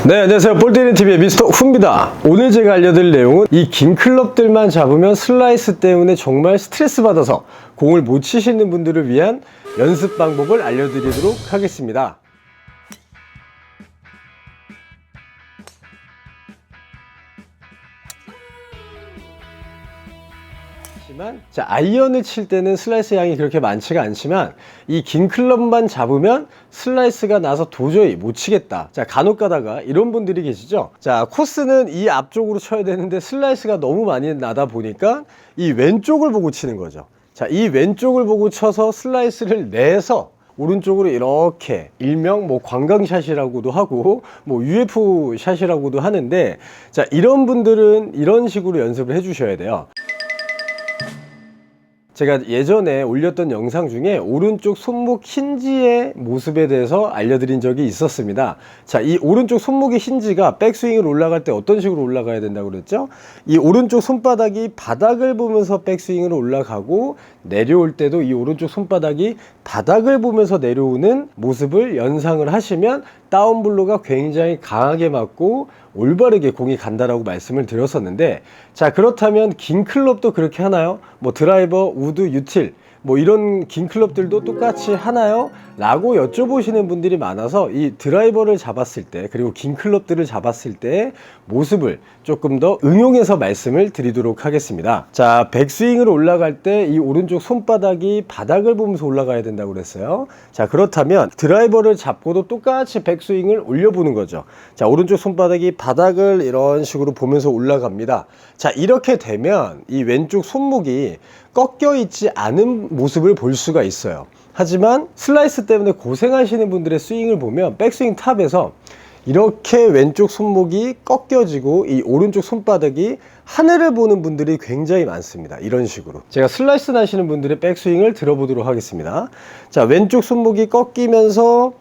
네, 안녕하세요. 볼트리닝TV의 미스터 후입니다. 오늘 제가 알려드릴 내용은 이 긴 클럽들만 잡으면 슬라이스 때문에 정말 스트레스 받아서 공을 못 치시는 분들을 위한 연습 방법을 알려드리도록 하겠습니다. 자, 아이언을 칠 때는 슬라이스 양이 그렇게 많지가 않지만 이 긴 클럽만 잡으면 슬라이스가 나서 도저히 못 치겠다. 자, 간혹 가다가 이런 분들이 계시죠. 자, 코스는 이 앞쪽으로 쳐야 되는데 슬라이스가 너무 많이 나다 보니까 이 왼쪽을 보고 치는 거죠. 자, 이 왼쪽을 보고 쳐서 슬라이스를 내서 오른쪽으로 이렇게 일명 뭐 관광샷이라고도 하고 뭐 UF 샷이라고도 하는데, 자, 이런 분들은 이런 식으로 연습을 해 주셔야 돼요. 제가 예전에 올렸던 영상 중에 오른쪽 손목 힌지의 모습에 대해서 알려드린 적이 있었습니다. 자, 이 오른쪽 손목의 힌지가 백스윙을 올라갈 때 어떤 식으로 올라가야 된다고 그랬죠? 이 오른쪽 손바닥이 바닥을 보면서 백스윙으로 올라가고, 내려올 때도 이 오른쪽 손바닥이 바닥을 보면서 내려오는 모습을 연상을 하시면 다운블로가 굉장히 강하게 맞고 올바르게 공이 간다라고 말씀을 드렸었는데, 자, 그렇다면 긴 클럽도 그렇게 하나요? 뭐 드라이버, 우드, 유틸 뭐 이런 긴 클럽들도 똑같이 하나요? 라고 여쭤보시는 분들이 많아서 이 드라이버를 잡았을 때, 그리고 긴 클럽들을 잡았을 때 모습을 조금 더 응용해서 말씀을 드리도록 하겠습니다. 자, 백스윙을 올라갈 때 이 오른쪽 손바닥이 바닥을 보면서 올라가야 된다고 그랬어요. 자, 그렇다면 드라이버를 잡고도 똑같이 백스윙을 올려보는 거죠. 자, 오른쪽 손바닥이 바닥을 이런 식으로 보면서 올라갑니다. 자, 이렇게 되면 이 왼쪽 손목이 꺾여 있지 않은 모습을 볼 수가 있어요. 하지만 슬라이스 때문에 고생하시는 분들의 스윙을 보면 백스윙 탑에서 이렇게 왼쪽 손목이 꺾여지고 이 오른쪽 손바닥이 하늘을 보는 분들이 굉장히 많습니다. 이런 식으로 제가 슬라이스 나시는 분들의 백스윙을 들어보도록 하겠습니다. 자, 왼쪽 손목이 꺾이면서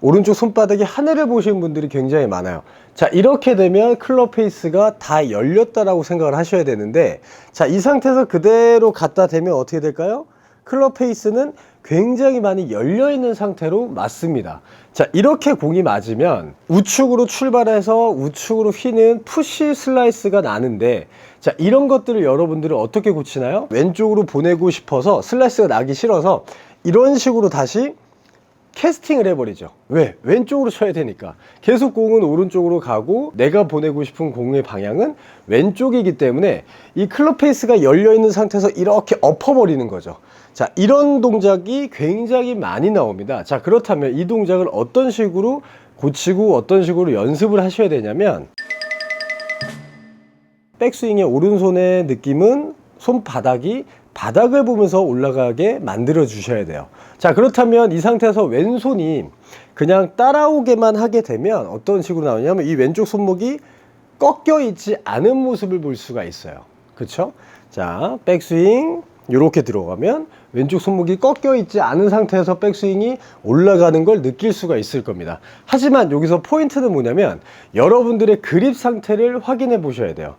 오른쪽 손바닥이 하늘을 보시는 분들이 굉장히 많아요. 자, 이렇게 되면 클럽 페이스가 다 열렸다라고 생각을 하셔야 되는데, 자, 이 상태에서 그대로 갖다 대면 어떻게 될까요? 클럽 페이스는 굉장히 많이 열려 있는 상태로 맞습니다. 자, 이렇게 공이 맞으면 우측으로 출발해서 우측으로 휘는 푸시 슬라이스가 나는데, 자, 이런 것들을 여러분들은 어떻게 고치나요? 왼쪽으로 보내고 싶어서 슬라이스가 나기 싫어서 이런 식으로 다시 캐스팅을 해버리죠. 왜? 왼쪽으로 쳐야 되니까. 계속 공은 오른쪽으로 가고 내가 보내고 싶은 공의 방향은 왼쪽이기 때문에 이 클럽 페이스가 열려있는 상태에서 이렇게 엎어버리는 거죠. 자, 이런 동작이 굉장히 많이 나옵니다. 자, 그렇다면 이 동작을 어떤 식으로 고치고 어떤 식으로 연습을 하셔야 되냐면, 백스윙의 오른손의 느낌은 손바닥이 바닥을 보면서 올라가게 만들어 주셔야 돼요. 자, 그렇다면 이 상태에서 왼손이 그냥 따라오게만 하게 되면 어떤 식으로 나오냐면 이 왼쪽 손목이 꺾여 있지 않은 모습을 볼 수가 있어요. 그쵸? 자, 백스윙 이렇게 들어가면 왼쪽 손목이 꺾여 있지 않은 상태에서 백스윙이 올라가는 걸 느낄 수가 있을 겁니다. 하지만 여기서 포인트는 뭐냐면 여러분들의 그립 상태를 확인해 보셔야 돼요.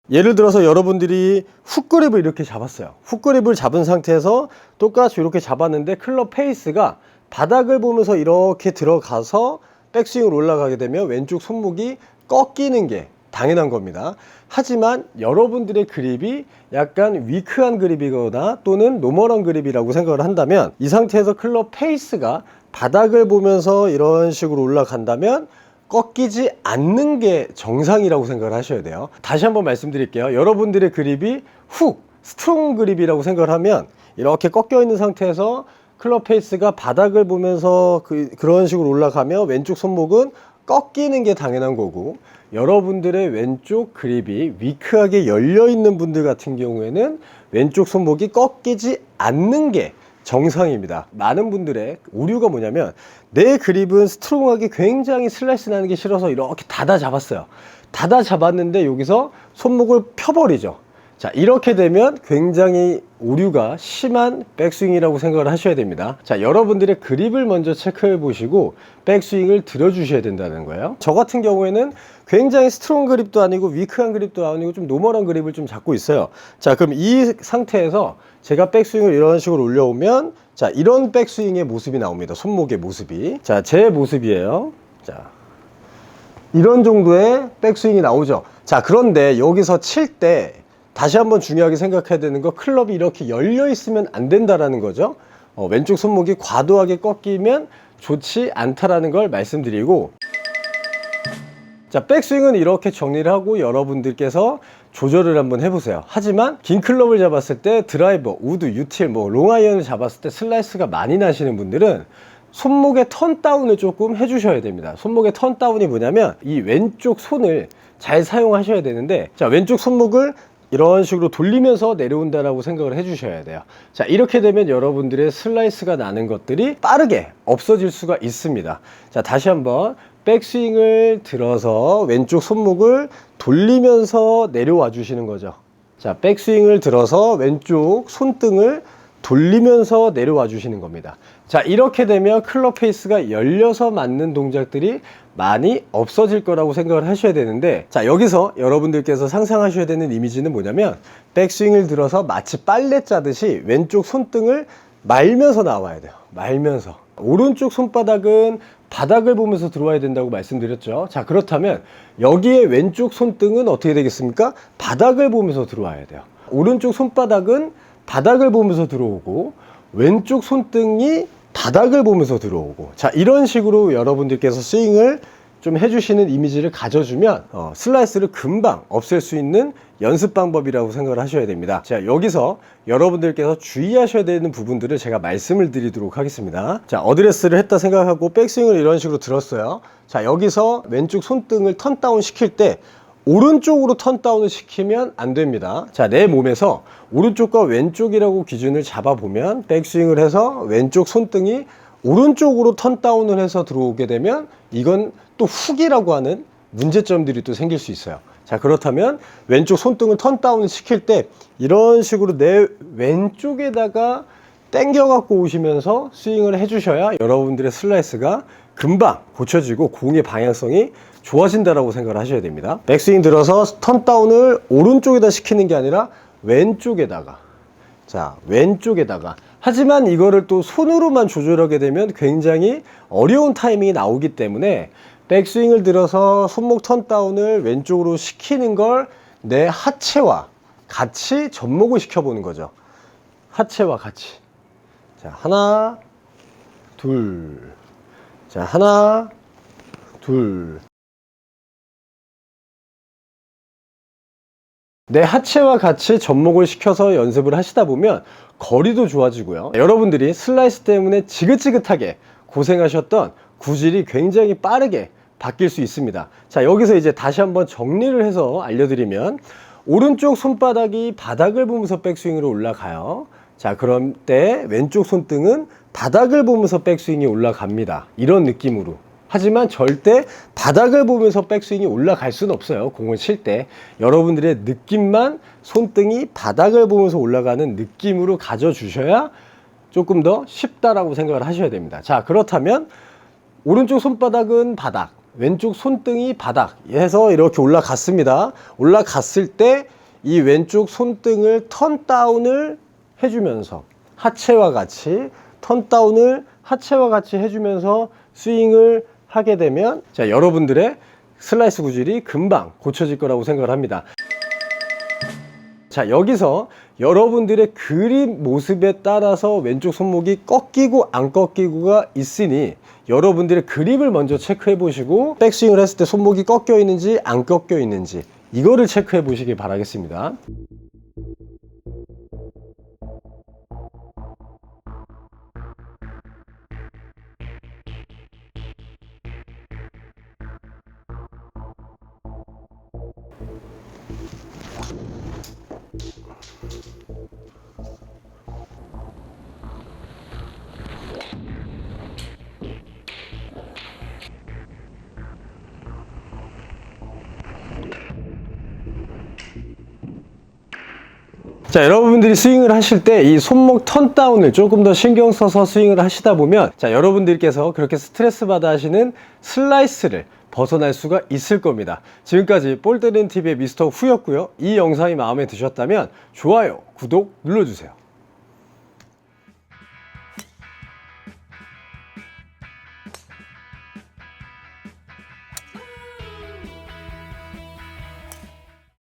예를 들어서 여러분들이 훅그립을 이렇게 잡았어요. 훅그립을 잡은 상태에서 똑같이 이렇게 잡았는데 클럽 페이스가 바닥을 보면서 이렇게 들어가서 백스윙으로 올라가게 되면 왼쪽 손목이 꺾이는 게 당연한 겁니다. 하지만 여러분들의 그립이 약간 위크한 그립이거나 또는 노멀한 그립이라고 생각을 한다면, 이 상태에서 클럽 페이스가 바닥을 보면서 이런 식으로 올라간다면 꺾이지 않는 게 정상이라고 생각을 하셔야 돼요. 다시 한번 말씀드릴게요. 여러분들의 그립이 훅, 스트롱 그립이라고 생각을 하면 이렇게 꺾여 있는 상태에서 클럽 페이스가 바닥을 보면서 그런 식으로 올라가면 왼쪽 손목은 꺾이는 게 당연한 거고, 여러분들의 왼쪽 그립이 위크하게 열려 있는 분들 같은 경우에는 왼쪽 손목이 꺾이지 않는 게 정상입니다. 많은 분들의 오류가 뭐냐면, 내 그립은 스트롱하게 굉장히 슬라이스 나는 게 싫어서 이렇게 닫아 잡았어요. 닫아 잡았는데 여기서 손목을 펴버리죠. 자, 이렇게 되면 굉장히 오류가 심한 백스윙이라고 생각을 하셔야 됩니다. 자, 여러분들의 그립을 먼저 체크해 보시고 백스윙을 들어주셔야 된다는 거예요. 저 같은 경우에는 굉장히 스트롱 그립도 아니고 위크한 그립도 아니고 좀 노멀한 그립을 좀 잡고 있어요. 자, 그럼 이 상태에서 제가 백스윙을 이런 식으로 올려오면, 자, 이런 백스윙의 모습이 나옵니다. 손목의 모습이. 자, 제 모습이에요. 자, 이런 정도의 백스윙이 나오죠. 자, 그런데 여기서 칠 때 다시 한번 중요하게 생각해야 되는 거, 클럽이 이렇게 열려 있으면 안 된다라는 거죠. 왼쪽 손목이 과도하게 꺾이면 좋지 않다라는 걸 말씀드리고, 자, 백스윙은 이렇게 정리를 하고 여러분들께서 조절을 한번 해보세요. 하지만 긴 클럽을 잡았을 때 드라이버, 우드, 유틸, 롱아이언을 잡았을 때 슬라이스가 많이 나시는 분들은 손목의 턴다운을 조금 해주셔야 됩니다. 손목의 턴다운이 뭐냐면 이 왼쪽 손을 잘 사용하셔야 되는데, 자, 왼쪽 손목을 이런 식으로 돌리면서 내려온다라고 생각을 해주셔야 돼요. 자, 이렇게 되면 여러분들의 슬라이스가 나는 것들이 빠르게 없어질 수가 있습니다. 자, 다시 한번 백스윙을 들어서 왼쪽 손목을 돌리면서 내려와 주시는 거죠. 자, 백스윙을 들어서 왼쪽 손등을 돌리면서 내려와 주시는 겁니다. 자, 이렇게 되면 클럽 페이스가 열려서 맞는 동작들이 많이 없어질 거라고 생각을 하셔야 되는데, 자, 여기서 여러분들께서 상상하셔야 되는 이미지는 뭐냐면 백스윙을 들어서 마치 빨래 짜듯이 왼쪽 손등을 말면서 나와야 돼요. 말면서. 오른쪽 손바닥은 바닥을 보면서 들어와야 된다고 말씀드렸죠. 자, 그렇다면 여기에 왼쪽 손등은 어떻게 되겠습니까? 바닥을 보면서 들어와야 돼요. 오른쪽 손바닥은 바닥을 보면서 들어오고 왼쪽 손등이 바닥을 보면서 들어오고, 자, 이런 식으로 여러분들께서 스윙을 좀 해주시는 이미지를 가져주면 슬라이스를 금방 없앨 수 있는 연습 방법이라고 생각을 하셔야 됩니다. 자, 여기서 여러분들께서 주의하셔야 되는 부분들을 제가 말씀을 드리도록 하겠습니다. 자, 어드레스를 했다 생각하고 백스윙을 이런 식으로 들었어요. 자, 여기서 왼쪽 손등을 턴다운 시킬 때 오른쪽으로 턴다운을 시키면 안 됩니다. 자, 내 몸에서 오른쪽과 왼쪽이라고 기준을 잡아보면 백스윙을 해서 왼쪽 손등이 오른쪽으로 턴다운을 해서 들어오게 되면 이건 또 훅이라고 하는 문제점들이 또 생길 수 있어요. 자, 그렇다면 왼쪽 손등을 턴다운을 시킬 때 이런 식으로 내 왼쪽에다가 당겨 갖고 오시면서 스윙을 해주셔야 여러분들의 슬라이스가 금방 고쳐지고 공의 방향성이 좋아진다라고 생각을 하셔야 됩니다. 백스윙 들어서 턴다운을 오른쪽에다 시키는 게 아니라 왼쪽에다가, 자, 왼쪽에다가. 하지만 이거를 또 손으로만 조절하게 되면 굉장히 어려운 타이밍이 나오기 때문에 백스윙을 들어서 손목 턴다운을 왼쪽으로 시키는 걸 내 하체와 같이 접목을 시켜보는 거죠. 하체와 같이. 자, 하나, 둘. 자, 하나, 둘. 내 하체와 같이 접목을 시켜서 연습을 하시다 보면 거리도 좋아지고요. 여러분들이 슬라이스 때문에 지긋지긋하게 고생하셨던 구질이 굉장히 빠르게 바뀔 수 있습니다. 자, 여기서 이제 다시 한번 정리를 해서 알려드리면, 오른쪽 손바닥이 바닥을 보면서 백스윙으로 올라가요. 자, 그럴 때 왼쪽 손등은 바닥을 보면서 백스윙이 올라갑니다. 이런 느낌으로. 하지만 절대 바닥을 보면서 백스윙이 올라갈 수는 없어요. 공을 칠 때 여러분들의 느낌만 손등이 바닥을 보면서 올라가는 느낌으로 가져주셔야 조금 더 쉽다라고 생각을 하셔야 됩니다. 자, 그렇다면 오른쪽 손바닥은 바닥, 왼쪽 손등이 바닥 해서 이렇게 올라갔습니다. 올라갔을 때 이 왼쪽 손등을 턴다운을 해주면서 하체와 같이 턴다운을 하체와 같이 해주면서 스윙을 하게 되면, 자, 여러분들의 슬라이스 구질이 금방 고쳐질 거라고 생각을 합니다. 자, 여기서 여러분들의 그립 모습에 따라서 왼쪽 손목이 꺾이고 안 꺾이고가 있으니 여러분들의 그립을 먼저 체크해 보시고 백스윙을 했을 때 손목이 꺾여 있는지 안 꺾여 있는지 이거를 체크해 보시기 바라겠습니다. 자, 여러분들이 스윙을 하실 때 이 손목 턴다운을 조금 더 신경 써서 스윙을 하시다 보면, 자, 여러분들께서 그렇게 스트레스 받아 하시는 슬라이스를 벗어날 수가 있을 겁니다. 지금까지 볼 때리는 TV의 미스터 후였고요. 이 영상이 마음에 드셨다면 좋아요, 구독 눌러주세요.